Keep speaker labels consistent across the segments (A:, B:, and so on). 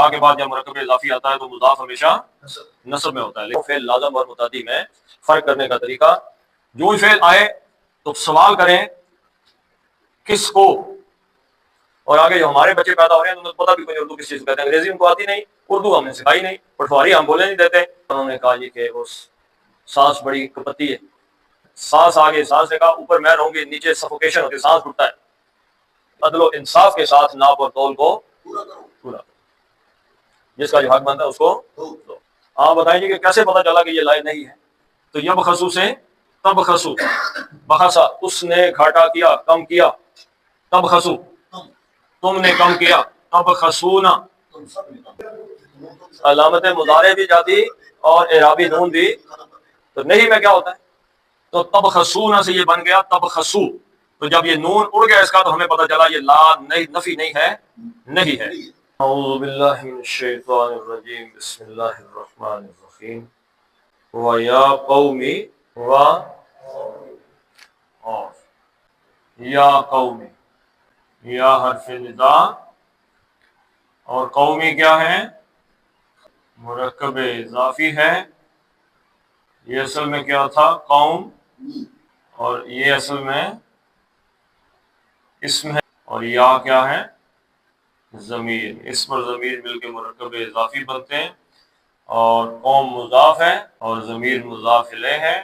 A: یا کے بعد جب مرکب اضافی آتا ہے تو مضاف ہمیشہ نصب میں ہوتا ہے، لیکن فعل لازم اور متعدی میں فرق کرنے کا طریقہ، جو ہی فعل آئے تو سوال کریں کس کو، اور آگے جو ہمارے بچے پیدا ہو رہے ہیں انہیں پتہ بھی نہیں اردو کس چیز کو کہتے ہیں، انگریزی ان کو آتی نہیں، اردو ہم نے سکھائی نہیں، پٹواری ہم بولنے نہیں دیتے، انہوں نے کہا جی کہ وہ سانس بڑی کپتی ہے، سانس آگے سانس نے کہا اوپر میں رہوں گی نیچے سفوکیشن ہوتی ہے، سانس گھٹتا ہے، عدل و انصاف کے ساتھ ناپ اور تول کو پورا، جس کا جو حق بنتا ہے اس کو دو۔ آپ بتائیں گے کہ کیسے پتہ چلا کہ یہ لائق نہیں ہے؟ تو یہ بخصو سے تب خسو، بخسا اس نے گھاٹا کیا، کم کیا، تب خسو تم نے کم کیا، تب خسونا علامت مضارع بھی جاتی اور اعرابی نون بھی، تو نہیں میں کیا ہوتا ہے، تو تب خسونا سے یہ بن گیا تب خسو، تو جب یہ نون اڑ گیا اس کا تو ہمیں پتہ چلا یہ لا نہیں، نفی نہیں ہے، نہیں ہے۔ اعوذ باللہ من الشیطان الرجیم، بسم اللہ الرحمن الرحیم۔ وَيَا قَوْمِ اور یا قومی، یا حرف ندا اور قومی کیا ہے؟ مرکب اضافی ہے، یہ اصل میں کیا تھا؟ قوم، اور یہ اصل میں اسم ہے، اور یا کیا ہے؟ ضمیر، اسم اور ضمیر مل کے مرکب اضافی بنتے ہیں، اور قوم مضاف ہے اور ضمیر مضاف الیہ ہے۔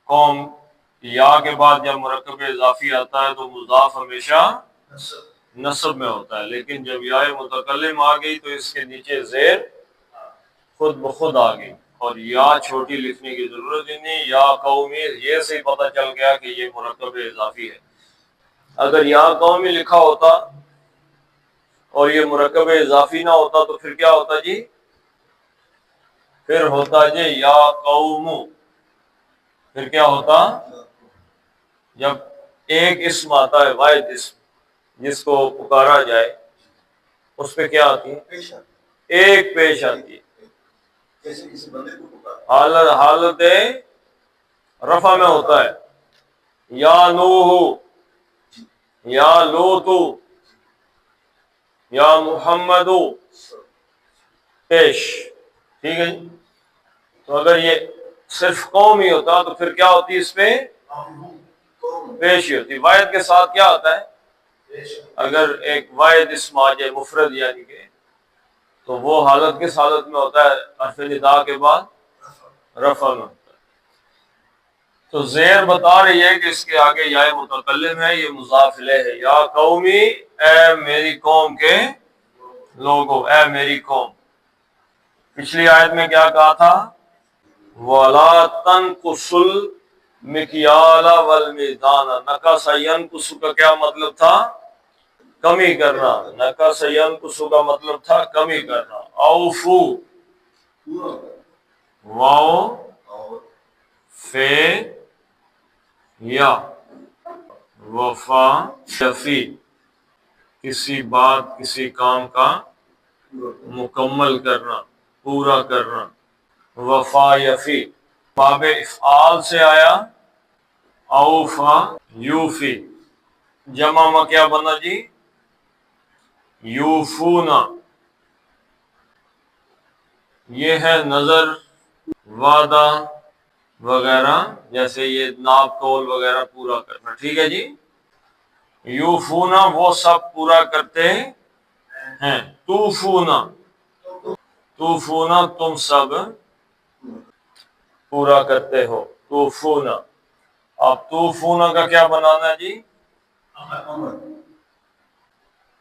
A: قوم یا کے بعد جب مرکب اضافی آتا ہے تو مضاف ہمیشہ نصب میں ہوتا ہے، لیکن جب یا متکلم آ گئی تو اس کے نیچے زیر خود بخود آ گئی، اور یا چھوٹی لکھنے کی ضرورت ہی نہیں، یا قومی یہ سے پتہ چل گیا کہ یہ مرکب اضافی ہے۔ اگر یا قومی لکھا ہوتا اور یہ مرکب اضافی نہ ہوتا تو پھر کیا ہوتا جی؟ پھر ہوتا جی یا قوم، پھر کیا ہوتا؟ جب ایک اسم آتا ہے، واحد اسم جس کو پکارا جائے، اس پہ کیا آتی ہے؟ ایک پیش آتی ہے، حالت رفع میں ہوتا ہے، یا نوح، یا لوط، یا محمد، پیش، ٹھیک ہے جی۔ تو اگر یہ صرف قوم ہی ہوتا تو پھر کیا ہوتی اس پہ؟ پیش ہی ہوتی۔ واحد کے ساتھ کیا آتا ہے؟ اگر ایک واحد اسم آ جائے مفرد یعنی کہ، تو وہ حالت کس حالت میں ہوتا ہے؟ حرف ندا کے بعد رفع میں ہوتا ہے۔ تو زیر بتا رہی ہے کہ اس کے آگے یا متکلم ہے، یہ مضاف الیہ ہے، یا قومی اے میری قوم کے لوگوں، اے میری قوم۔ پچھلی آیت میں کیا کہا تھا؟ وَلَا تَنْقُصُوا الْمِكْيَالَ وَالْمِيزَانَ، نقص ينقص کا کیا مطلب تھا؟ کمی کرنا، نقص ينقص کا مطلب تھا کمی کرنا۔ اوفو، واو فے یا وفا شفی، کسی بات کسی کام کا مکمل کرنا، پورا کرنا۔ وفا یفی باب افعال سے آیا، اوفا یوفی، جمع میں کیا بنا جی؟ یوفونا، یہ ہے نظر، وعدہ وغیرہ، جیسے یہ ناپ تول وغیرہ پورا کرنا، ٹھیک ہے جی۔ یوفونا وہ سب پورا کرتے ہیں، توفونا، توفونا تم سب پورا کرتے ہو، توفونا۔ اب توفونا کا کیا بنانا جی؟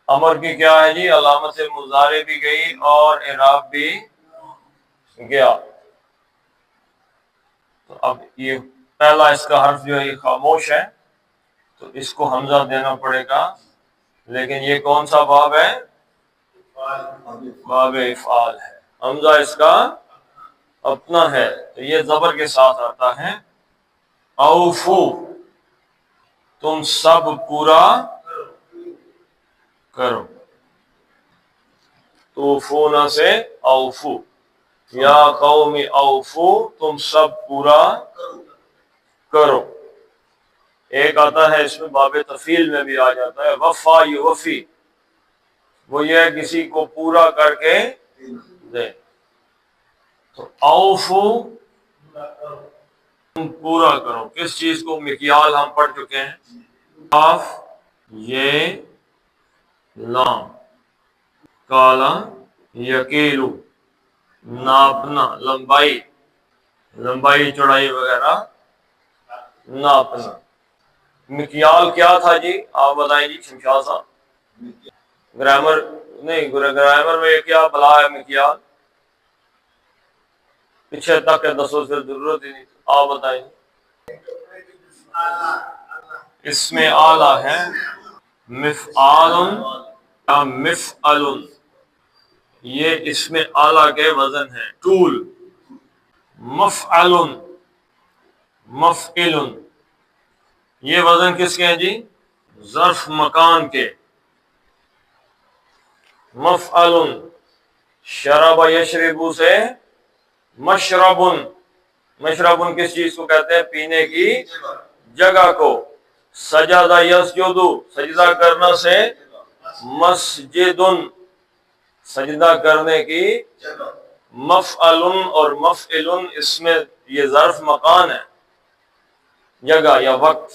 A: امر کی کیا ہے جی؟ علامت مضارع بھی گئی اور اعراب بھی گیا۔ تو اب یہ پہلا اس کا حرف جو ہے یہ خاموش ہے، تو اس کو حمزہ دینا پڑے گا، لیکن یہ کون سا باب ہے؟ باب افعال ہے، حمزہ اس کا اپنا ہے، تو یہ زبر کے ساتھ آتا ہے۔ اوفو تم سب پورا کرو، توفونا سے اوفو، یا قوم اوفو تم سب پورا کرو۔ ایک آتا ہے اس میں باب تفعیل میں بھی آ جاتا ہے، وفا یوفی، وہ یہ کسی کو پورا کر کے زین. تو اوفو تم پورا کرو. کس چیز کو؟ مکیال ہم پڑھ چکے ہیں. آف یہ لام کالا یکیلو ناپنا لمبائی چوڑائی وغیرہ ناپنا. مکیال کیا تھا جی؟ آپ بتائیں جی شمشاد صاحب. گرامر نہیں، گرامر میں کیا بلا ہے مکیال؟ پیچھے تک ہے دسو، پھر ضرورت ہی نہیں. آپ بتائیں. اس میں آلہ ہے مفعال یا مفعل. یہ اس میں آلہ کے وزن ہے. ٹول مفعل مفعل. یہ وزن کس کے ہیں جی؟ ظرف مکان کے. مفعل شرب یشربو سے مشربن. مشربن کس چیز کو کہتے ہیں؟ پینے کی جگہ کو. سجدہ یسجدو سجدہ کرنا سے مسجدن سجدہ کرنے کی. مفعل اور مفعل اس میں یہ ظرف مکان ہے، جگہ یا وقت.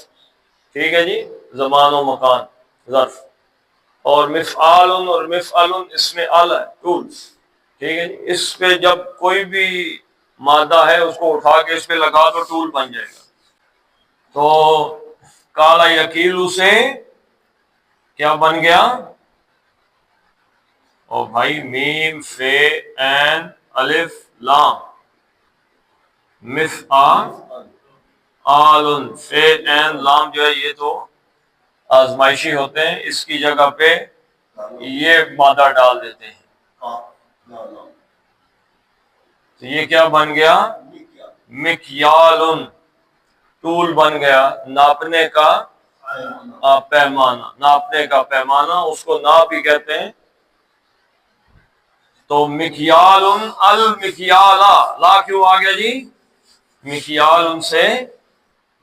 A: ٹھیک ہے جی، زمان و مکان ظرف. اور مفعال اور مفعل اس میں آلہ ہے، ٹول. ٹھیک ہے جی. اس پہ جب کوئی بھی مادہ ہے اس کو اٹھا کے اس پہ لگا تو ٹول بن جائے گا. تو کالا یکیلو سے کیا بن گیا؟ اور بھائی میم فے این الف لام مفعال آلن. فے این لام جو ہے یہ تو آزمائشی ہوتے ہیں، اس کی جگہ پہ یہ مادہ ڈال دیتے ہیں. تو یہ کیا بن گیا؟ مکیالن. ٹول بن گیا، ناپنے کا پیمانہ. ناپنے کا پیمانہ اس کو ناپ بھی کہتے ہیں. تو مکیال المکیالا لا کیوں آ گیا جی؟ مکیال سے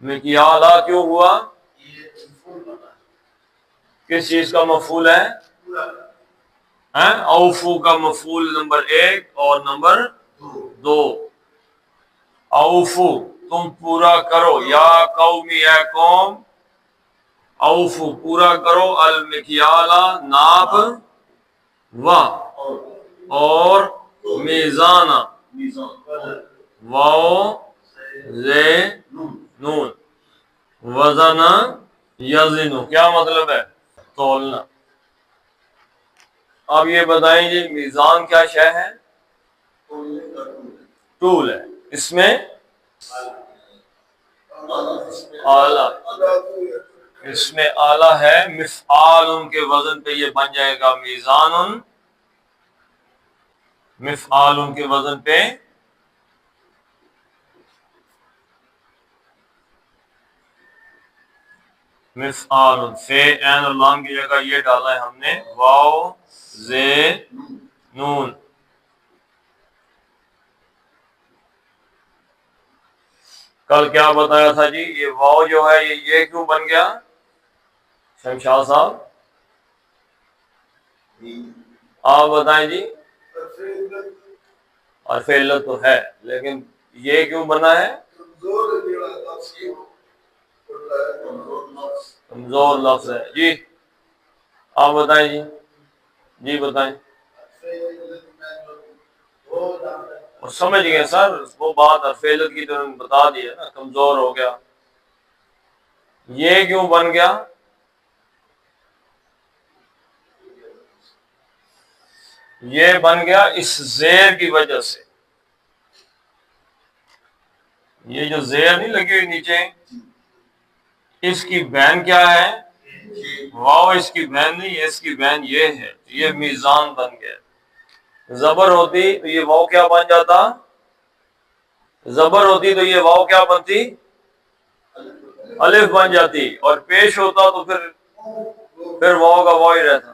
A: مکیالا کیوں ہوا؟ کس چیز کا مفعول ہے؟ اوفو کا مفعول نمبر 1 اور نمبر 2. اوفو تم پورا کرو، یا قومی اے قوم. اوفو پورا کرو، المکیالا ناپ، و اور میزانہ واو زے نون وزن یزنو. کیا مطلب ہے؟ تولنا. اب یہ بتائیں جی میزان کیا شے ہے؟ ٹول ہے. اس میں آلہ، اس میں آلہ ہے. مفعال ان کے وزن پہ یہ بن جائے گا میزان. مفعال ان کے وزن پہ مفعال. فے این اور لام کی جگہ یہ ڈالا ہے ہم نے واو زے نون. کل کیا بتایا تھا جی؟ یہ واو جو ہے یہ کیوں بن گیا شمشاد صاحب؟ آپ بتائیں جی. اور علت تو ہے، لیکن یہ کیوں بنا ہے؟ کمزور لفظ ہے. جی آپ بتائیں جی. جی بتائیں. اور سمجھ گئے سر وہ بات فعلت کی تو بتا دی ہے نا، کمزور ہو گیا. یہ کیوں بن گیا؟ یہ بن گیا اس زیر کی وجہ سے. یہ جو زیر نہیں لگی ہوئی نیچے، اس کی بین کیا ہے؟ واو. اس کی بین نہیں ہے، اس کی بین یہ ہے. یہ میزان بن گیا. زبر ہوتی تو یہ واو کیا بن جاتا؟ زبر ہوتی تو یہ واو کیا بنتی؟ الف بن جاتی. اور پیش ہوتا تو پھر واو کا واو ہی رہتا.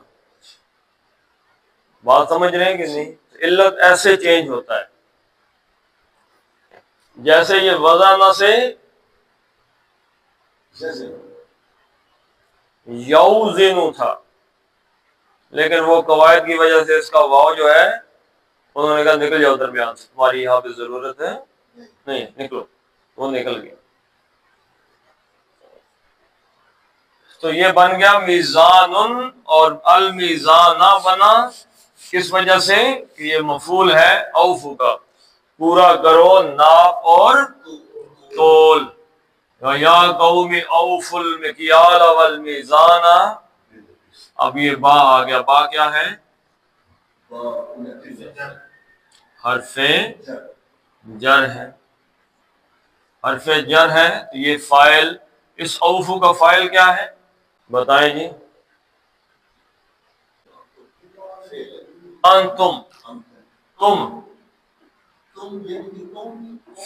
A: بات سمجھ رہے ہیں کہ نہیں؟ علت ایسے چینج ہوتا ہے. جیسے یہ وزن سے یوزنو تھا، لیکن وہ قواعد کی وجہ سے اس کا واو جو ہے انہوں نے کہا نکل جاؤ درمیان سے، تمہاری یہاں پہ ضرورت ہے نہیں، نکلو. وہ نکل گیا. تو یہ بن گیا میزان، اور المیزانہ بنا کس وجہ سے کہ یہ مفعول ہے اوفو کا، پورا کرو ناپ اور تول. یا قوم اوفوا المکیال والمیزان. اب یہ با آ گیا. با کیا ہے؟ حرف جر ہے. حرف جر ہے تو یہ فاعل، اس اوفو کا فاعل کیا ہے بتائیں جی؟ انتم. تم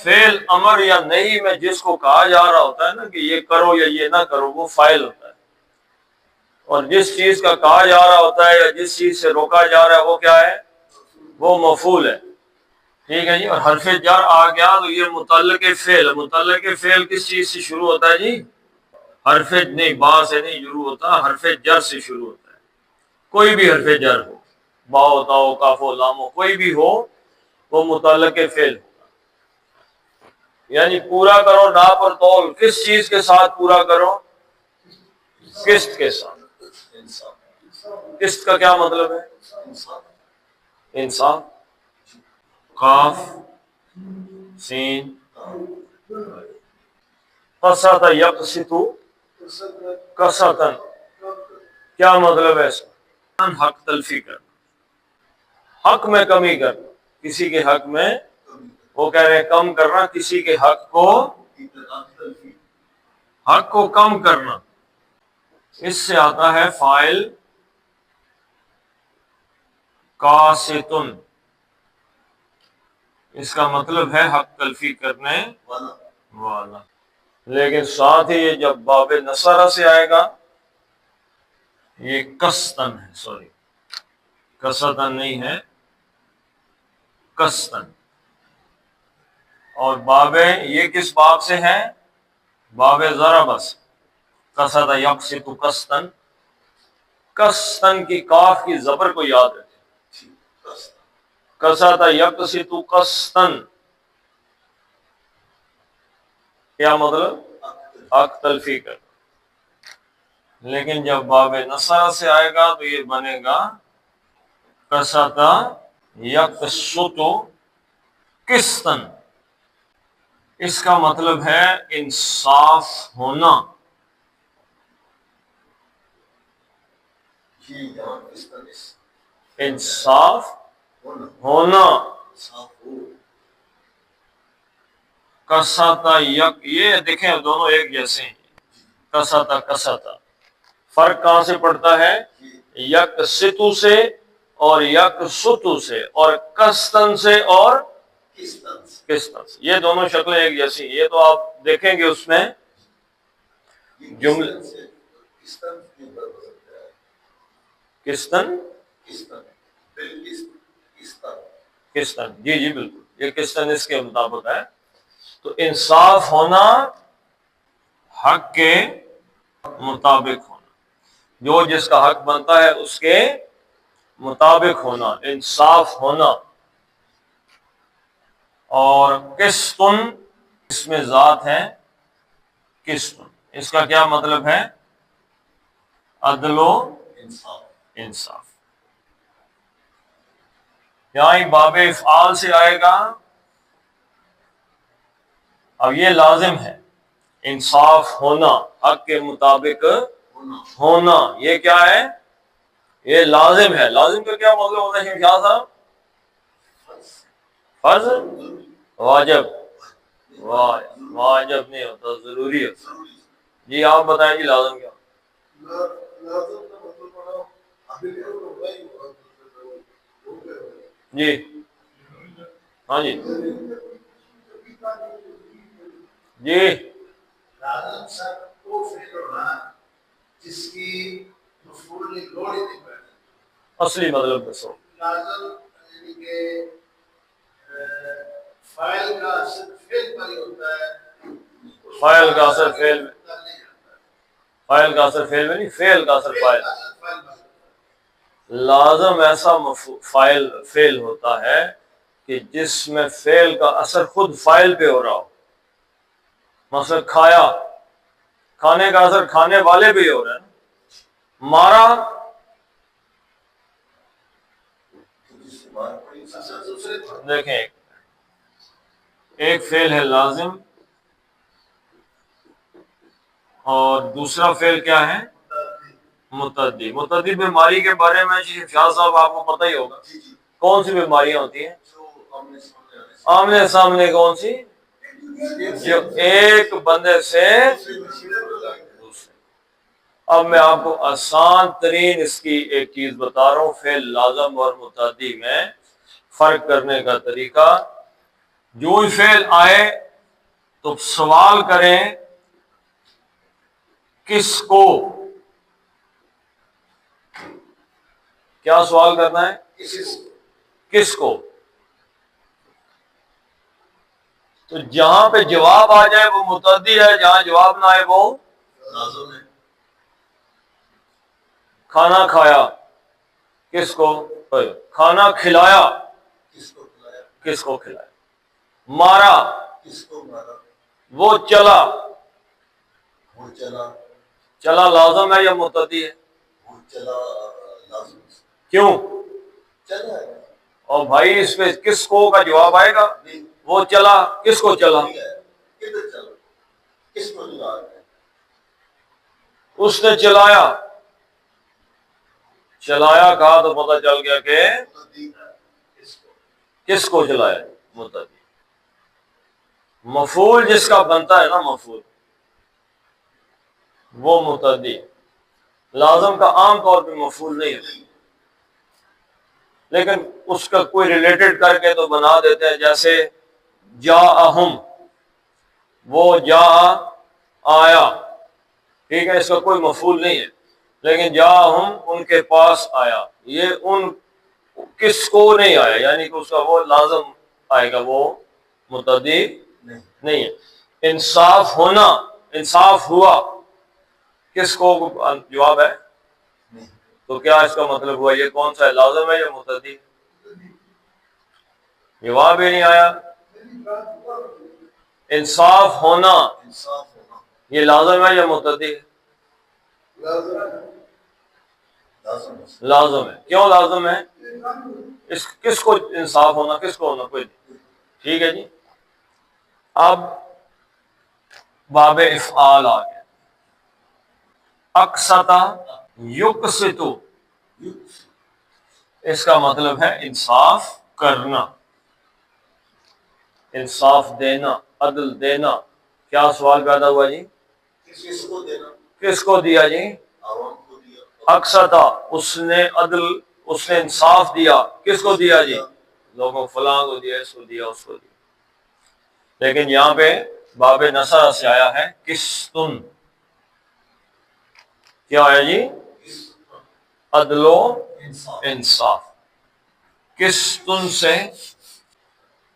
A: فعل امر یا نہیں میں جس کو کہا جا رہا ہوتا ہے نا کہ یہ کرو یا یہ نہ کرو، وہ فاعل ہوتا ہے. اور جس چیز کا کہا جا رہا ہوتا ہے یا جس چیز سے روکا جا رہا ہے وہ کیا ہے؟ وہ مفعول ہے. ٹھیک ہے جی. اور حرف جر آ گیا تو یہ متعلق فعل. متعلق فعل کس چیز سے شروع ہوتا ہے جی؟ حرف نہیں، با سے نہیں شروع ہوتا، حرف جر سے شروع ہوتا ہے. کوئی بھی حرف جر ہو، باؤ تاؤ کافو لامو کوئی بھی ہو، وہ متعلق فعل. یعنی پورا کرو ناپ اور تول. کس چیز کے ساتھ پورا کرو؟ قسط کے ساتھ. قسط کا کیا مطلب ہے؟ انصاف. قاف سین قسط یقسط قسطن. کیا مطلب ہے اس کا؟ حق تلفی کرنا، حق میں کمی کرنا، کسی کے حق میں، وہ کہہ رہے ہیں کم کرنا کسی کے حق کو کم کرنا. اس سے آتا ہے فاعل قاسطن. اس کا مطلب ہے حق تلفی کرنے والا. لیکن ساتھ ہی یہ جب باب نصرہ سے آئے گا، یہ قسطن ہے، سوری قسطن نہیں ہے، قسطن. اور باب یہ کس باب سے ہے؟ باب ضرب سے. قسط یقسط قسطن. قسطن کی کاف کی زبر کو یاد رکھیں. قسط یقسط قسطن کیا مطلب؟ حق تلفی کر. لیکن جب باب نصرہ سے آئے گا تو یہ بنے گا قسط یقسط قسطن. اس کا مطلب ہے انصاف ہونا. انصاف ہونا. قسط یک، یہ دیکھیں دونوں ایک جیسے ہیں. قسط قسط فرق کہاں سے پڑتا ہے؟ یکسطو سے اور یکسطو سے، اور قسطن سے اور قسطن سے. یہ دونوں شکلیں ایک جیسی. یہ تو آپ دیکھیں گے اس میں جملے قسطن قسطن، جی جی بالکل، یہ قسطن اس کے مطابق ہے. تو انصاف ہونا، حق کے مطابق ہونا، جو جس کا حق بنتا ہے اس کے مطابق ہونا، انصاف ہونا. اور قسطن اس میں ذات ہے قسطن. اس کا کیا مطلب ہے؟ عدل و انصاف. یہاں باب افعال سے آئے گا. اب یہ لازم ہے، انصاف ہونا، حق کے مطابق ہونا. یہ کیا ہے؟ یہ لازم ہے. لازم کا کیا مطلب ہوتا ہے شاہ صاحب؟ فرض، واجب. واجب نہیں ہوتا، ضروری ہوتا. جی آپ بتائیں جی لازم کیا؟ جی ہاں جی جی
B: لازم سر وہ فعل ہونا جس کی مفعول کی لوڑ ہی نہیں پڑتی.
A: اصلی مطلب دسو.
B: لازم یعنی کہ فاعل کا اثر فعل پر ہی ہوتا ہے.
A: فاعل کا اثر فعل میں، فاعل کا اثر فعل میں نہیں، فعل کا اثر فاعل. لازم ایسا فعل ہوتا ہے کہ جس میں فعل کا اثر خود فاعل پہ ہو رہا ہو. مثلا کھایا، کھانے کا اثر کھانے والے پہ ہی ہو رہا ہے. مارا، دیکھیں ایک فعل ہے لازم اور دوسرا فعل کیا ہے؟ متعدی. متعدی بیماری کے بارے میں شاہ صاحب آپ کو پتہ ہی ہوگا. کون سی بیماریاں ہوتی ہیں آمنے سامنے؟ کون سی؟ جو ایک بندے سے دوسرے. اب میں آپ کو آسان ترین اس کی ایک چیز بتا رہا ہوں، فعل لازم اور متعدی میں فرق کرنے کا طریقہ. جو ہی فعل آئے تو سوال کریں کس کو. کیا سوال کرنا ہے؟ کس کو. تو جہاں پہ جواب آ جائے وہ متعدی ہے، جہاں جواب نہ آئے وہ لازم ہے. کھانا کھایا، کس کو؟ کھانا کھلایا، کس کو کھلایا. مارا، کس کو مارا. وہ چلا، وہ چلا. چلا لازم ہے یا متعدی ہے؟ وہ چلا لازم. کیوں؟ چلا ہے. اور بھائی اس پہ کس کو کا جواب آئے گا. وہ چلا، کس کو چلا؟ کدھر چلا، کس کو چلا. اس نے چلایا. چلایا کہا تو پتہ چل گیا کہ کس کو چلایا. متعدی. مفعول جس کا بنتا ہے نا مفعول، وہ متعدی. لازم کا عام طور پہ مفعول نہیں ہے، لیکن اس کا کوئی ریلیٹڈ کر کے تو بنا دیتے ہیں. جیسے جاءہم، وہ جا آیا، ٹھیک ہے، اس کا کوئی مفعول نہیں ہے، لیکن جاءہم ان کے پاس آیا. یہ ان کس کو نہیں آیا، یعنی کہ اس کا وہ لازم آئے گا، وہ متعدی نہیں ہے. انصاف ہونا، انصاف ہوا، کس کو جواب ہے. تو کیا اس کا مطلب ہوا یہ کون سا ہے، لازم ہے یا متعدی؟ جواب ہی نہیں آیا. انصاف ہونا یہ لازم ہے یا متعدی؟ لازم ہے. کیوں لازم ہے؟ اس کس کو انصاف ہونا، کس کو ہونا، کوئی نہیں. ٹھیک ہے جی. اب باب افعال آ گیا. اقسطا یقسطو، اس کا مطلب ہے انصاف کرنا، انصاف دینا، عدل دینا. کیا سوال پیدا ہوا جی؟ کس کو دینا، کس کو دیا جی؟ اقسطا، اس نے عدل، اس نے انصاف دیا. کس کو دیا جی؟ لوگوں فلاں کو دیا، اس کو دیا، اس کو دیا. لیکن یہاں پہ باب نصر سے آیا ہے قسطن. کیا آیا جی؟ عدل و انصاف. قسطن سے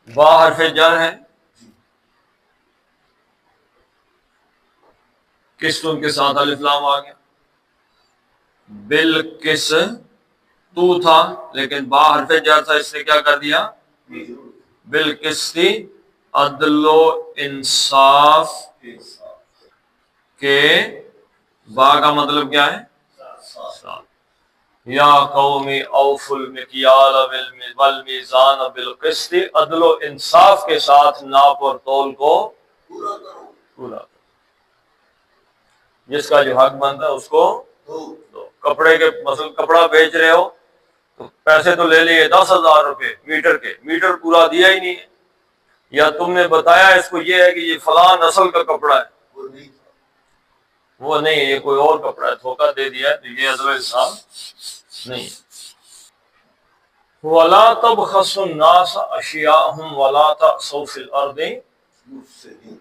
A: با حرف جر ہے، قسطن کے ساتھ الف لام آ گیا. بالقس تو تھا لیکن با حرف جر تھا، اس نے کیا کر دیا؟ بالقسطی، عدل و انصاف کے. با کا مطلب کیا ہے؟ ساتھ. یا قومی اوفوا المکیال والمیزان بالقسط، عدل و انصاف کے ساتھ ناپ اور تول کو پورا کرو. جس کا جو حق بنتا ہے اس کو دو. کپڑے کے مثلا کپڑا بیچ رہے ہو تو پیسے تو لے لیے 10,000 روپے میٹر کے، میٹر پورا دیا ہی نہیں ہے. یا تم نے بتایا اس کو یہ ہے کہ یہ فلاں نسل کا کپڑا ہے، وہ نہیں ہے، یہ کوئی اور کپڑا ہے، دھوکہ دے دیا ہے، تو یہ عدل و انصاف نہیں. وَلَا تَبْخَسُوا النَّاسَ أَشْيَاءَهُمْ وَلَا تَعْثَوْا فِي الْأَرْضِ مُفْسِدِينَ.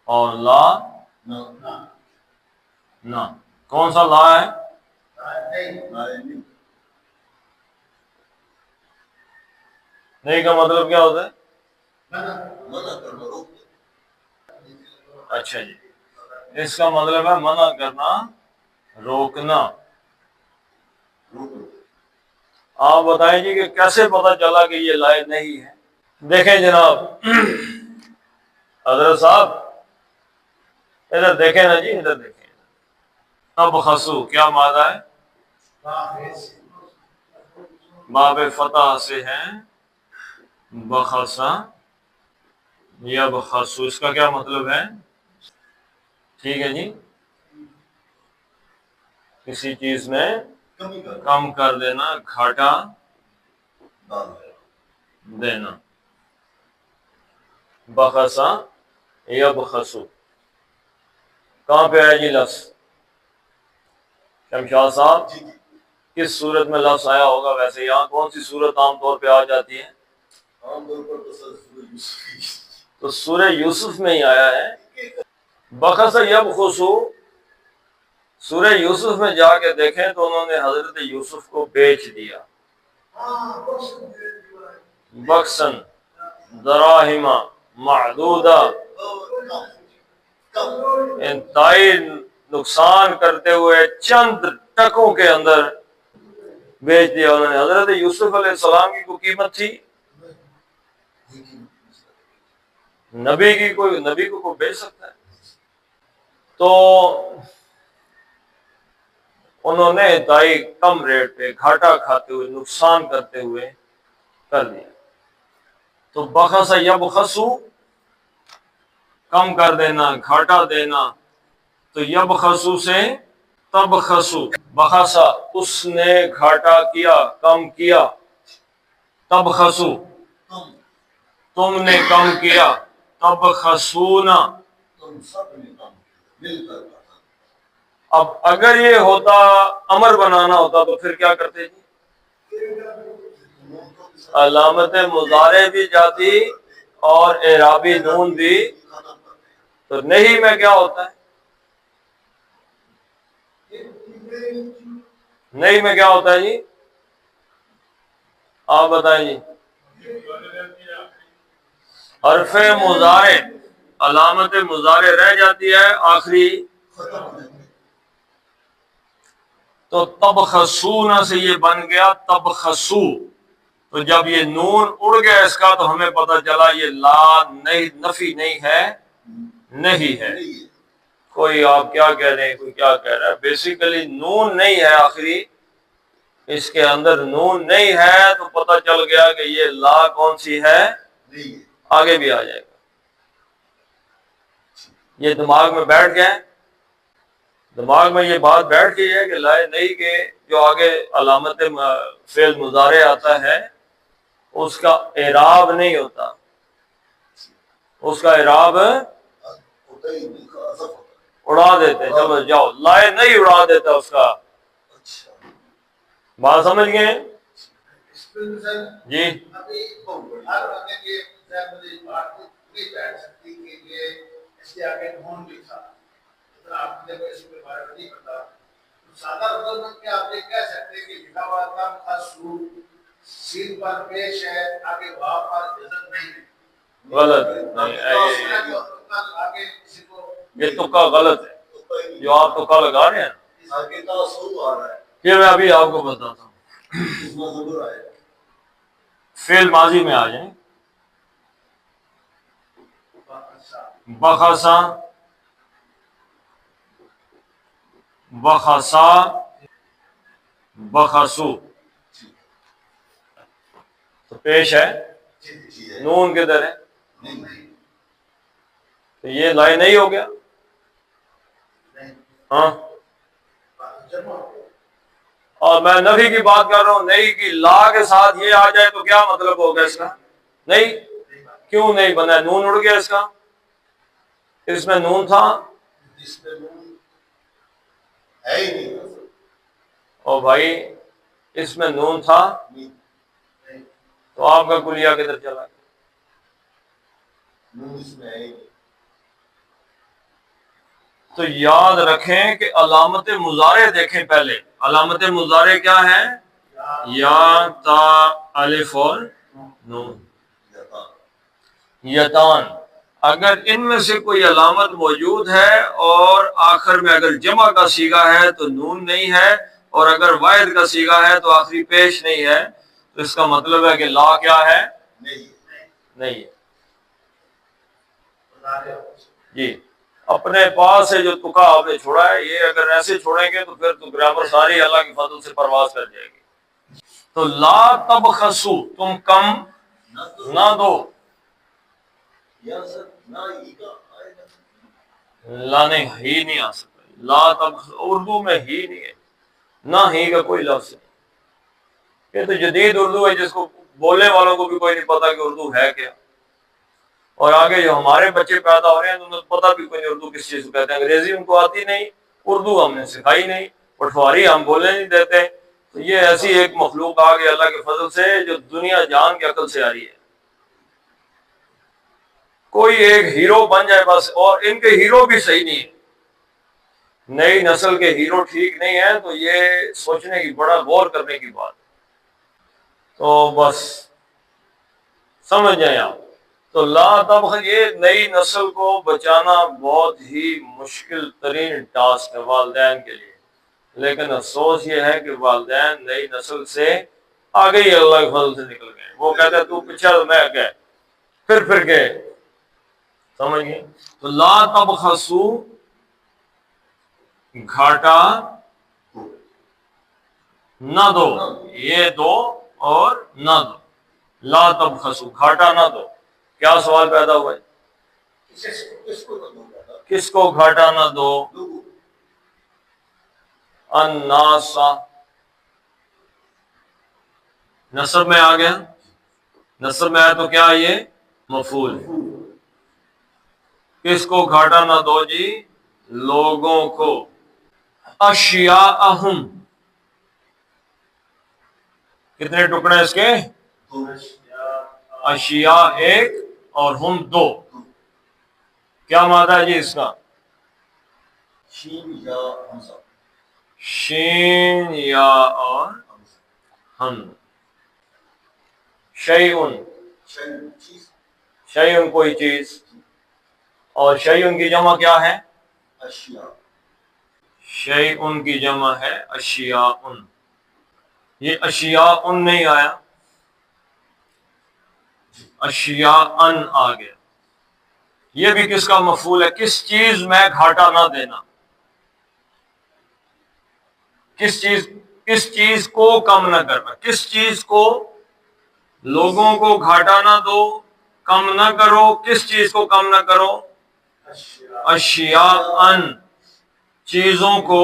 A: اور لا نہ، کون سا لا ہے؟ نہیں کا مطلب کیا ہوتا ہے؟ اچھا جی. اس کا مطلب ہے منع کرنا، روکنا۔ آپ بتائیں جی کہ کیسے پتا چلا کہ یہ لائق نہیں ہے؟ دیکھیں جناب، حضرت صاحب ادھر دیکھیں نا جی، ادھر دیکھیں۔ تبخسو کیا معنی ہے؟ باب فتح سے ہے بخسا یا بخسو، اس کا کیا مطلب ہے؟ ٹھیک ہے جی، کسی چیز میں کم کر دینا، گھاٹا دینا۔ بخسا یا بخسو کہاں پہ ہے جی لفظ؟ شمشاد صاحب کس صورت میں لفظ آیا ہوگا؟ ویسے یہاں کون سی صورت عام طور پہ آ جاتی ہے؟ عام طور پر تو سورہ یوسف میں ہی آیا ہے۔ بخس یبخسو، سورہ یوسف میں جا کے دیکھیں تو انہوں نے حضرت یوسف کو بیچ دیا، بخسن دراہما معدودہ، انتہائی نقصان کرتے ہوئے چند ٹکوں کے اندر بیچ دیا انہوں نے۔ حضرت یوسف علیہ السلام کی کوئی قیمت تھی؟ نبی کو کوئی بیچ سکتا ہے؟ تو انہوں نے انتہائی کم ریٹ پہ گھاٹا کھاتے ہوئے، نقصان کرتے ہوئے کر دیا۔ تو بخس یبخسو کم کر دینا، گھاٹا دینا، تو یبخسو سے تبخسو، بخسا اس نے گھاٹا کیا، کم کیا، تبخسو تم نے کم کیا، تبخسونا تم سب نے کم کیا مل کر۔ اب اگر یہ ہوتا امر بنانا ہوتا تو پھر کیا کرتے جی؟ علامت مضارع بھی جاتی اور اعرابی نون بھی، تو نہیں میں کیا ہوتا ہے؟ نہیں میں کیا ہوتا ہے جی؟ آپ بتائیں جی۔ حرف مضارع، علامت مضارع رہ جاتی ہے آخری، تو تبخسونا سے یہ بن گیا تبخسو۔ تو جب یہ نون اڑ گیا اس کا تو ہمیں پتہ چلا یہ لا نہیں، نفی نہیں ہے، نہیں ہے۔ کوئی آپ کیا کہہ رہے ہیں، کوئی کیا کہہ رہا ہے، بیسیکلی نون نہیں ہے آخری، اس کے اندر نون نہیں ہے، تو پتہ چل گیا کہ یہ لا کون سی ہے، آگے بھی آ جائے گا۔ یہ دماغ میں بیٹھ گئے، دماغ میں یہ بات بیٹھ گئی ہے کہ لائے نہیں کہ جو آگے علامت فعل مضارع آتا ہے اس کا اعراب نہیں ہوتا، اس کا اعراب اڑا دیتے، چلو جاؤ، لائے نہیں اڑا دیتا اس کا۔ بات سمجھ گئے جی؟
B: آپ نے اس کے بارے میں نہیں پتا، سادہ مطلب میں کیا آپ یہ کہہ سکتے ہیں کہ لکھا ہوا تھا خسو سین پر پیش ہے، آگے واو پر جزم نہیں ہے،
A: غلط نہیں، یہ تکا غلط ہے جو آپ تکا لگا رہے ہیں۔ یہ میں ابھی آپ کو بتاتا ہوں، فعل ماضی میں آ جائیں، بخسا، بخسا، بخسو، تو پیش ہے، نون کدھر ہے؟ تو یہ لائے نہیں ہو گیا، ہاں۔ اور میں نفی کی بات کر رہا ہوں، نہیں کی لا کے ساتھ یہ آ جائے تو کیا مطلب ہوگا اس کا؟ نہیں، کیوں نہیں بنا؟ نون اڑ گیا اس کا، اس میں نون تھا، او بھائی اس میں نون تھا، تو آپ کا کلیہ کدھر چلا گیا؟ تو یاد رکھیں کہ علامت مضارع دیکھیں پہلے، علامت مضارع کیا ہے؟ یا، تا، الف اور نون، یتان۔ اگر ان میں سے کوئی علامت موجود ہے اور آخر میں اگر جمع کا صیغہ ہے تو نون نہیں ہے، اور اگر واحد کا صیغہ ہے تو آخری پیش نہیں ہے، تو اس کا مطلب ہے کہ لا کیا ہے؟ نہیں ہے۔ جی، اپنے پاس سے جو تکا آپ نے چھوڑا ہے، یہ اگر ایسے چھوڑیں گے تو پھر تو گرامر ساری اللہ کے فضل سے پرواز کر جائے گی۔ تو لا تبخسو، تم کم نہ دو، لا نہیں ہی نہیں آ سکتا، لا تبخسو اردو میں ہی نہیں ہے، نہ ہی کا کوئی لفظ نہیں۔ یہ تو جدید اردو ہے جس کو بولنے والوں کو بھی کوئی نہیں پتا کہ اردو ہے کیا، اور آگے جو ہمارے بچے پیدا ہو رہے ہیں تو انہیں پتہ بھی کوئی نہیں اردو کس چیز کو کہتے ہیں۔ انگریزی ان کو آتی نہیں، اردو ہم نے سکھائی نہیں، پٹواری ہم بولنے نہیں دیتے۔ تو یہ ایسی ایک مخلوق آ گئی اللہ کے فضل سے جو دنیا جان کی عقل سے آ رہی ہے۔ کوئی ایک ہیرو بن جائے بس، اور ان کے ہیرو بھی صحیح نہیں ہے، نئی نسل کے ہیرو ٹھیک نہیں ہے، تو یہ سوچنے کی، بڑا غور کرنے کی بات۔ تو بس سمجھ جائیں آپ۔ تو لا تبخ، یہ نئی نسل کو بچانا بہت ہی مشکل ترین ٹاسک ہے والدین کے لیے، لیکن افسوس یہ ہے کہ والدین نئی نسل سے آگے ہی اللہ کے فضل سے نکل گئے۔ وہ کہتے ہیں تو پیچھے تو میں گئے، پھر گئے، سمجھ گئے۔ تو لا تبخسو، گھاٹا نہ دو، یہ دو اور نہ دو، لا تبخسو، گھاٹا نہ دو۔ کیا سوال پیدا ہوا ہے؟ کس کو گھاٹا نہ دو؟ الناس، نصب میں آ گیا، نصب میں آیا تو کیا یہ مفعول ہے۔ کس کو گھاٹا نہ دو جی؟ لوگوں کو۔ اشیاءہم، کتنے ٹکڑے اس کے؟ اشیاء ایک اور ہم دو۔ کیا مادہ ہے جی اس کا؟ شین یا اور ہم۔ شیئن، شیئن کوئی چیز، اور شیئن کی جمع کیا ہے؟ شیئن کی جمع ہے اشیاء۔ یہ اشیاء نہیں آیا، اشیاء آ گیا۔ یہ بھی کس کا مفعول ہے؟ کس چیز میں گھاٹا نہ دینا، کس چیز کو کم نہ کرنا، کس چیز کو لوگوں کو گھاٹا نہ دو، کم نہ کرو، کس چیز کو کم نہ کرو؟ اشیاء، چیزوں کو،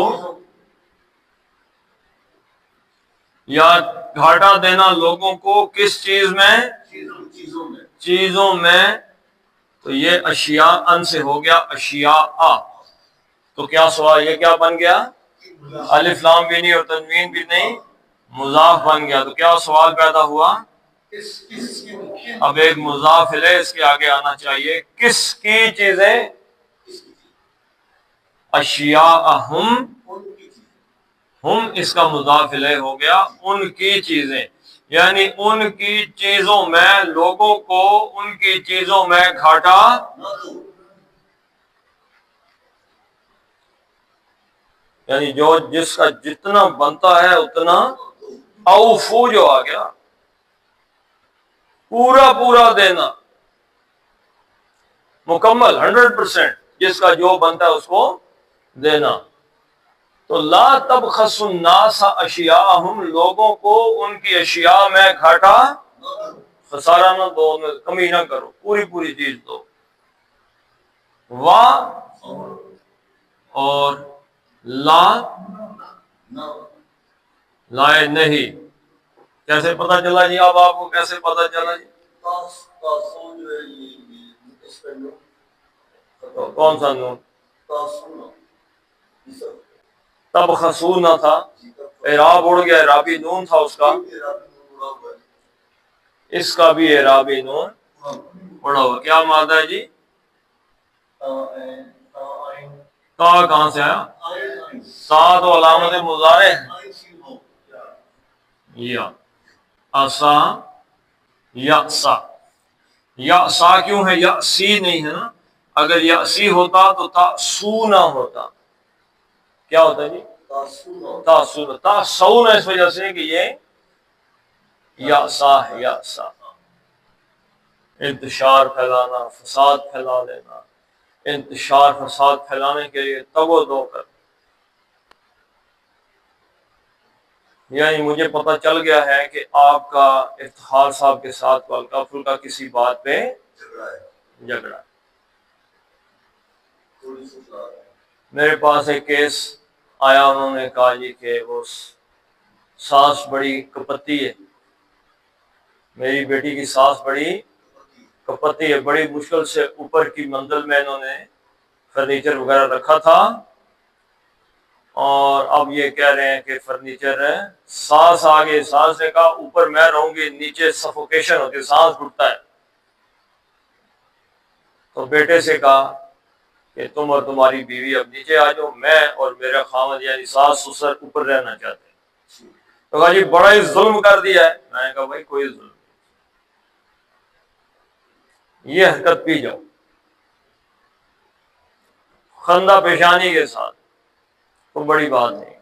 A: یا گھاٹا دینا لوگوں کو کس چیز میں؟ چیزوں میں۔ تو یہ اشیاء سے ہو گیا اشیاء۔ تو کیا سوال، یہ کیا بن گیا؟ الف لام بھی نہیں اور تنوین بھی نہیں، مضاف بن گیا۔ تو کیا سوال پیدا ہوا؟ اب ایک مضاف ہے اس کے آگے آنا چاہیے، کس کی چیزیں؟ اشیاءہم، ہم اس کا مضاف الیہ ہو گیا، ان کی چیزیں، یعنی ان کی چیزوں میں لوگوں کو ان کی چیزوں میں گھاٹا، یعنی جو جس کا جتنا بنتا ہے اتنا، اوفو جو آ گیا، پورا دینا، مکمل 100%، جس کا جو بنتا ہے اس کو دینا۔ تو لا تبخسوا الناس اشیاءہم، لوگوں کو ان کی اشیاء میں گھاٹا، خسارہ نہ دو، کمی نہ کرو، پوری چیز دو۔ وا اور لا، لائے نہیں، کیسے پتا چلا جی؟ اب آپ کو کیسے پتا چلا جی؟ کون سا نون؟ تبخسو نہ تھا، اعراب اڑ گیا، اعرابی نون تھا اس کا، اس کا بھی اعرابی نون اڑا ہوا۔ کیا مادہ ہے جی؟ تا کہاں سے آیا؟ تا تو علامت مضارع ہے، یا اسا یاسا، یأسا کیوں ہے؟ یأسی نہیں ہے نا، اگر یأسی ہوتا تو تاسو نہ ہوتا. کیا ہوتا ہے جی؟ تاسو. تاسو نہ اس وجہ سے کہ یہ یأسا ہے. یأسا انتشار پھیلانا، فساد پھیلا دینا. انتشار فساد پھیلانے کے لیے تگ و دو کر. یعنی مجھے پتہ چل گیا ہے کہ آپ کا افتخار صاحب کے ساتھ ہلکا پھلکا کسی بات پہ جھگڑا. میرے پاس ایک کیس آیا، انہوں نے کہا جی کہ وہ ساس بڑی کپتی ہے، میری بیٹی کی ساس بڑی کپتی ہے، بڑی مشکل سے اوپر کی منزل میں انہوں نے فرنیچر وغیرہ رکھا تھا، اور اب یہ کہہ رہے ہیں کہ فرنیچر ہے. سانس آگے، سانس نے کہا اوپر میں رہوں گی، نیچے سفوکیشن ہوتی ہے، سانس گھٹتا ہے. تو بیٹے سے کہا کہ تم اور تمہاری بیوی اب نیچے آ جاؤ، میں اور میرا خاوند یعنی ساس سسر اوپر رہنا چاہتے ہیں. تو کہا جی بڑا ہی ظلم کر دیا ہے. میں نے کہا بھائی کوئی ظلم، یہ حرکت پی جاؤ خندہ پیشانی کے ساتھ، کوئی بڑی بات نہیں.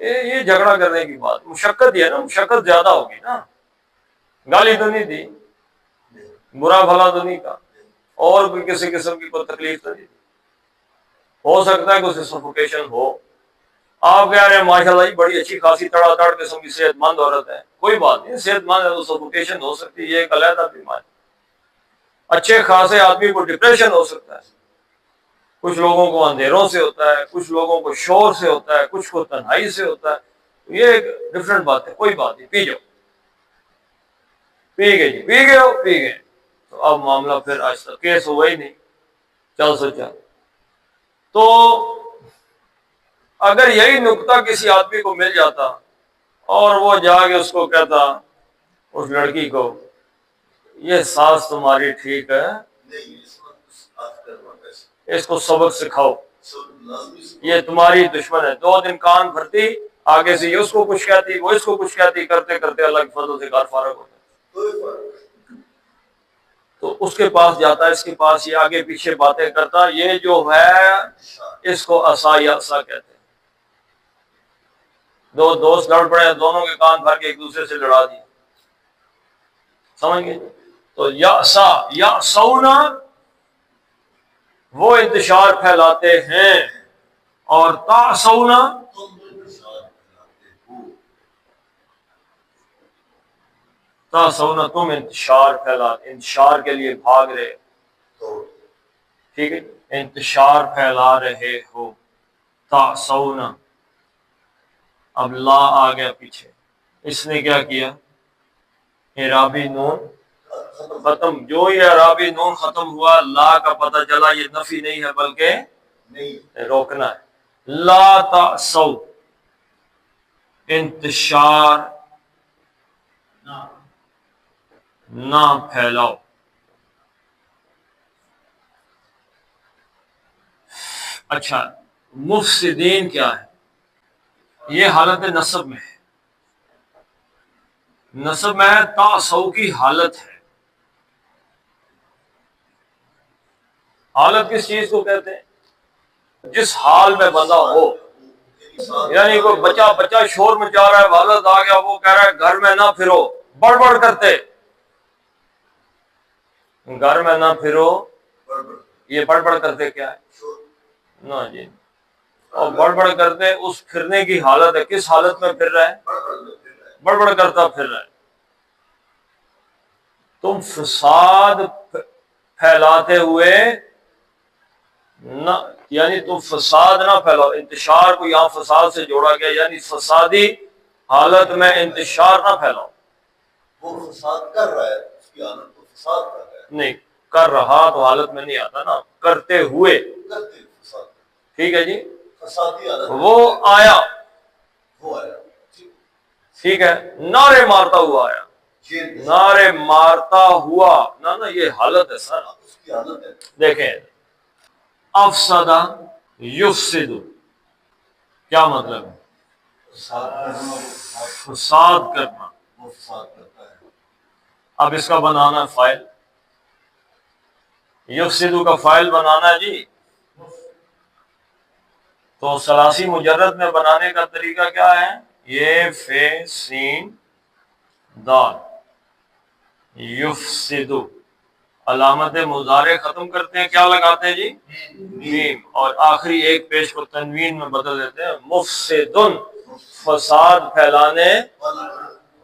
A: یہ جھگڑا کرنے کی بات مشقت ہی ہے نا، مشقت زیادہ ہوگی نا. گالی تو نہیں دی، برا بھلا تو نہیں کہا، اور بھی کسی قسم کی کوئی تکلیف تو نہیں دی. ہو سکتا ہے کہ اسے سفوکیشن ہو. آپ کہہ رہے ہیں ماشاء اللہ بڑی اچھی خاصی تڑا تڑ قسم کی صحت مند عورت ہے، کوئی بات نہیں، صحت مند ہے تو سفوکیشن ہو سکتی ہے، یہ ایک علیحدہ بیماری. اچھے خاصے آدمی کو ڈپریشن ہو سکتا ہے، کچھ لوگوں کو اندھیروں سے ہوتا ہے، کچھ لوگوں کو شور سے ہوتا ہے، کچھ کو تنہائی سے ہوتا ہے. یہ ایک ڈفرینٹ بات ہے، کوئی بات نہیں، پی جاؤ. پی گئے جی، پی گئے ہو، پی گئے. تو اب معاملہ پھر آج تک کیس ہوا ہی نہیں، چل سوچا. تو اگر یہی نقطہ کسی آدمی کو مل جاتا اور وہ جا کے اس کو کہتا، اس لڑکی کو، یہ ساس تمہاری ٹھیک ہے، اس کو سبق سکھاؤ، یہ تمہاری دشمن ہے. 2 دن کان بھرتی، آگے سے یہ اس کو کچھ کہتی، وہ اس کو کچھ کہتی، کرتے کرتے اللہ کے فضل سے گھر فارغ ہوتا. تو اس کے پاس جاتا، اس کے پاس یہ آگے پیچھے باتیں کرتا. یہ جو ہے اس کو عصا یأسا کہتے ہیں. 2 دوست لڑ پڑے، دونوں کے کان بھر کے ایک دوسرے سے لڑا دیے. سمجھ گئے؟ تو یأسا، یأسونا وہ انتشار پھیلاتے ہیں، اور تاسونا تاسونا تم انتشار پھیلاتے، انتشار کے لیے بھاگ رہے. ٹھیک ہے، انتشار پھیلا رہے ہو. تاسونا، اب لا آ گیا پیچھے، اس نے کیا کیا؟ اعرابی نون ختم. جو یہ اعرابی نون ختم ہوا، لا کا پتہ چلا یہ نفی نہیں ہے بلکہ روکنا ہے. لا تأسو، انتشار نہ پھیلاؤ. اچھا، مفسدین کیا ہے؟ یہ حالت نصب میں ہے، نصب میں ہے، تاسو کی حالت ہے. حالت کس چیز کو کہتے ہیں؟ جس حال میں بندہ ہو. یعنی کوئی بچہ شور مچا رہا ہے، والد آ گیا، وہ کہہ رہا ہے گھر میں نہ پھرو، بڑبڑ کرتے، گھر میں نہ پھرو. یہ بڑبڑ کرتے کیا ہے؟ نہ جی، اور بڑبڑ کرتے اس پھرنے کی حالت ہے. کس حالت میں پھر رہا ہے؟ بڑبڑ کرتا پھر رہا ہے. تم فساد پھیلاتے ہوئے نہ، یعنی تم فساد نہ پھیلاؤ. انتشار کو یہاں فساد سے جوڑا گیا، یعنی فسادی حالت میں انتشار نہ پھیلاؤ. وہ فساد کر رہا ہے، اس کی حالت تو فساد کر رہا ہے. نہیں، کر رہا تو حالت میں نہیں آتا نا، کرتے ہوئے. ٹھیک ہے جی، فسادی حالت وہ آیا، ٹھیک ہے، نعرے مارتا ہوا آیا، نعرے مارتا ہوا، نہ یہ حالت ہے سر، اس کی حالت ہے. دیکھیں، افسدہ یفسد، کیا مطلب ہے؟ فساد کرنا. اب اس کا بنانا فائل، یفسدو کا فائل بنانا ہے جی، تو ثلاثی مجرد میں بنانے کا طریقہ کیا ہے؟ یہ فے سین دال، یفسدو، علامت مضارع ختم کرتے ہیں، کیا لگاتے ہیں جی؟ میم، اور آخری ایک پیش کو تنوین میں بدل دیتے ہیں، مفسدن، فساد پھیلانے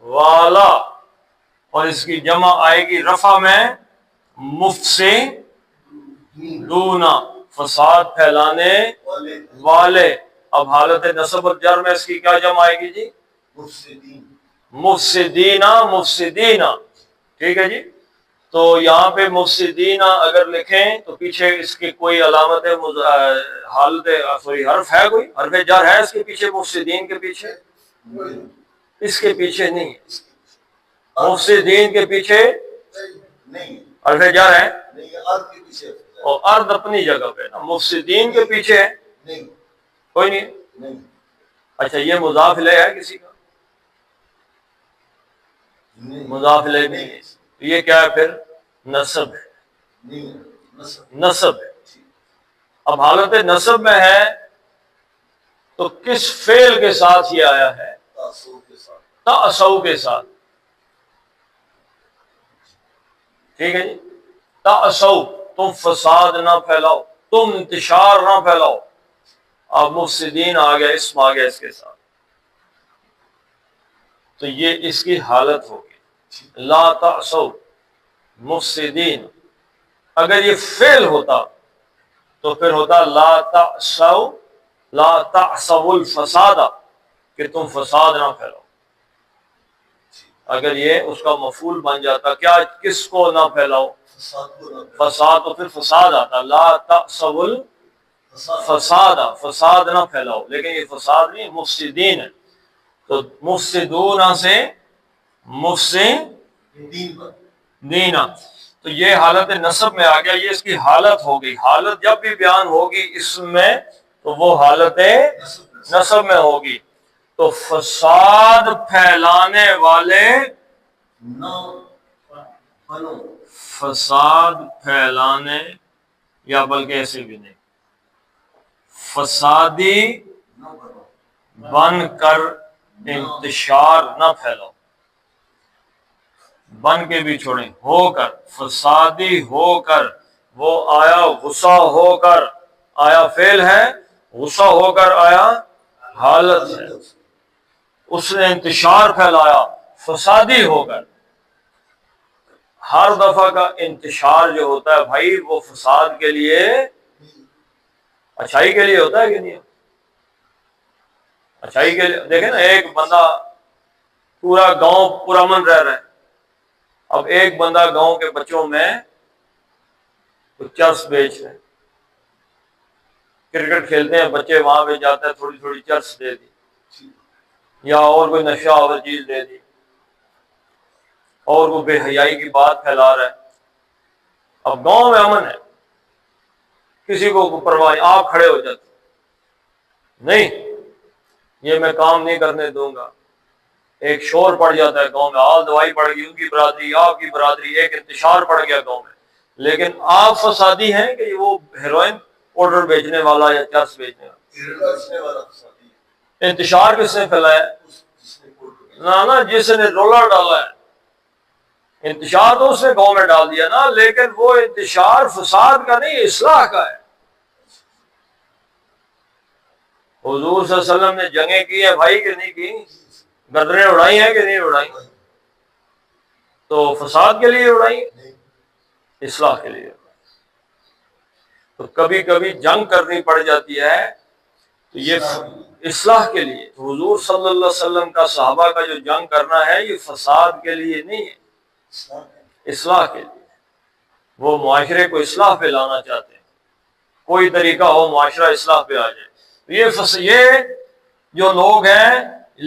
A: والا، اور اس کی جمع آئے گی رفع میں مفسدون، فساد پھیلانے والے۔ اب حالت نصب اور جر میں اس کی کیا جمع آئے گی جی؟ مفسدین، مفسدین، ٹھیک ہے جی۔ تو یہاں پہ مفسدین اگر لکھیں تو پیچھے اس کی کوئی علامت حالت حرف ہے، کوئی حرف جر ہے اس کے پیچھے؟ مفسدین کے پیچھے اس کے پیچھے نہیں ہے، مفسدین کے پیچھے حرف جر ہے، اور ارد اپنی جگہ پہ نا، مفسدین کے پیچھے کوئی نہیں۔ اچھا یہ مضاف الیہ ہے کسی کا؟ مضاف الیہ نہیں ہے، تو یہ کیا ہے پھر؟ نصب ہے، نصب ہے۔ اب حالت نصب میں ہے تو کس فعل کے ساتھ یہ آیا ہے؟ تأسو کے ساتھ، ٹھیک ہے جی۔ تأسو، تم فساد نہ پھیلاؤ، تم انتشار نہ پھیلاؤ۔ اب مفسدین آ گیا، اسم آ گیا اس کے ساتھ، تو یہ اس کی حالت ہوگی، لا تأسو مفسدین۔ اگر یہ فعل ہوتا تو پھر ہوتا لا تأسو، لا تأسو الفساد، کہ تم فساد نہ پھیلاؤ۔ اگر یہ اس کا مفعول بن جاتا، کیا کس کو نہ پھیلاؤ؟ فساد، تو پھر فساد آتا، لا تأسو الفساد، فساد نہ پھیلاؤ، لیکن یہ فساد نہیں، مفسدین ہے، تو مفسدون سے مفسدین، تو یہ حالت نصب میں آ گیا، یہ اس کی حالت ہو گئی۔ حالت جب بھی بیان ہوگی اسم میں تو وہ حالت نصب میں ہوگی۔ تو فساد پھیلانے والے، فساد پھیلانے، یا بلکہ ایسے بھی نہیں، فسادی بن کر انتشار نہ پھیلاؤ، بن کے بھی چھوڑیں، ہو کر، فسادی ہو کر، وہ آیا غصہ ہو کر، آیا فعل ہے، غصہ ہو کر آیا حالت ہے، اس نے انتشار پھیلایا فسادی ہو کر۔ ہر دفعہ کا انتشار جو ہوتا ہے بھائی وہ فساد کے لیے، اچھائی کے لیے ہوتا ہے کہ نہیں؟ اچھائی کے لیے، دیکھیں نا، ایک بندہ پورا گاؤں پرامن رہ رہا ہے، اب ایک بندہ گاؤں کے بچوں میں چرس بیچ رہے، کرکٹ کھیلتے ہیں بچے، وہاں پہ جاتا ہے، تھوڑی تھوڑی چرس دے دی، یا اور کوئی نشہ آور چیز دے دی، اور وہ بے حیائی کی بات پھیلا رہا ہے۔ اب گاؤں میں امن ہے، کسی کو پرواہ نہیں، آپ کھڑے ہو جاتے، نہیں یہ میں کام نہیں کرنے دوں گا۔ ایک شور پڑ جاتا ہے گاؤں میں، آل دوائی پڑ گئی، ان کی برادری، آپ کی برادری، ایک انتشار پڑ گیا گاؤں میں، لیکن آپ فسادی ہیں کہ وہ ہیروئن پاؤڈر بیچنے والا یا چرس بیچنے والا؟ انتشار کس نے پھیلایا؟ نا جس نے رولر ڈالا ہے، انتشار تو اس نے گاؤں میں ڈال دیا نا، لیکن وہ انتشار فساد کا نہیں، اصلاح کا ہے۔ حضور صلی اللہ علیہ وسلم نے جنگیں کی ہیں بھائی کہ نہیں کی؟ گردنیں اڑائی ہیں کہ نہیں اڑائی؟ تو فساد کے لیے اڑائی، اصلاح کے لیے۔ تو کبھی کبھی جنگ کرنی پڑ جاتی ہے تو یہ اصلاح کے لیے۔ حضور صلی اللہ علیہ وسلم کا، صحابہ کا جو جنگ کرنا ہے یہ فساد کے لیے نہیں ہے، اصلاح کے لیے۔ وہ معاشرے کو اصلاح پہ لانا چاہتے ہیں، کوئی طریقہ ہو معاشرہ اصلاح پہ آ جائے۔ یہ جو لوگ ہیں،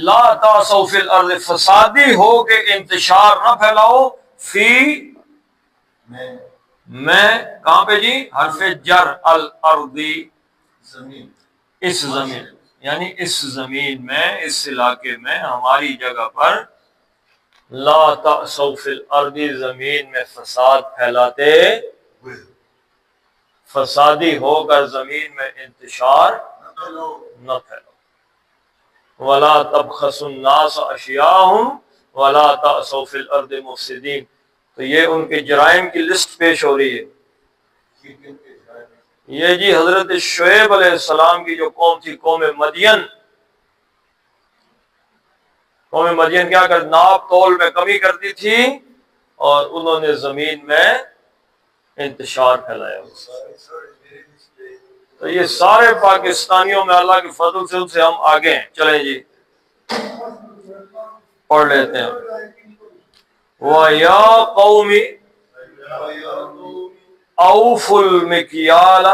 A: لا تعثوا فی الارض، فسادی ہو کے انتشار نہ پھیلاؤ، فی میں کہاں پہ جی؟ حرف جر، الارضی، اس زمین، یعنی اس زمین میں، اس علاقے میں، ہماری جگہ پر لا تعصوا فی الارض، زمین میں فساد پھیلاتے، فسادی ہو کر زمین میں انتشار نہ پھیلاؤ۔ ولا تبخسوا الناس اشیاءهم ولا تعصوا فی الارض مفسدین، تو یہ ان کے جرائم کی لسٹ پیش ہو رہی ہے۔ یہ جی حضرت شعیب علیہ السلام کی جو قوم تھی، قوم مدین، قوم مدین کیا کر ناپ تول میں کمی کرتی تھی اور انہوں نے زمین میں انتشار پھیلایا۔ تو یہ سارے پاکستانیوں میں اللہ کے فضل سے ان سے ہم آگے ہیں۔ چلیں جی پڑھ لیتے ہیں۔ وَيَا قَوْمِ أَوْفُوا الْمِكْيَالَ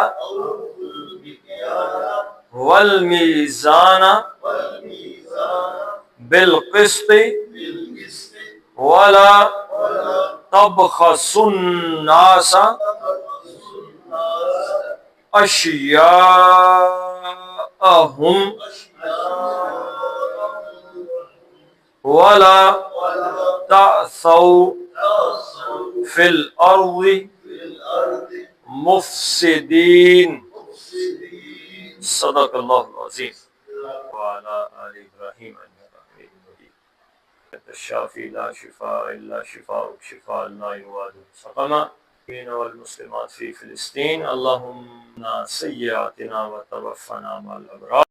A: وَالْمِيزَانَ بِالْقِسْطِ وَلَا تَبْخَسُوا النَّاسَ أَشْيَاءَهُمْ وَلَا تَعْثَوْا فِي الْأَرْضِ مُفْسِدِينَ۔ صدق اللہ العظیم۔ وعلى آل إبراهيم إنك حميد مجيد۔ الشافي لا شفاء إلا شفاءك شفاء لا يغادر سقما، والمسلمات في فلسطين اللهم سيئاتنا وتوفنا مع الأبرار۔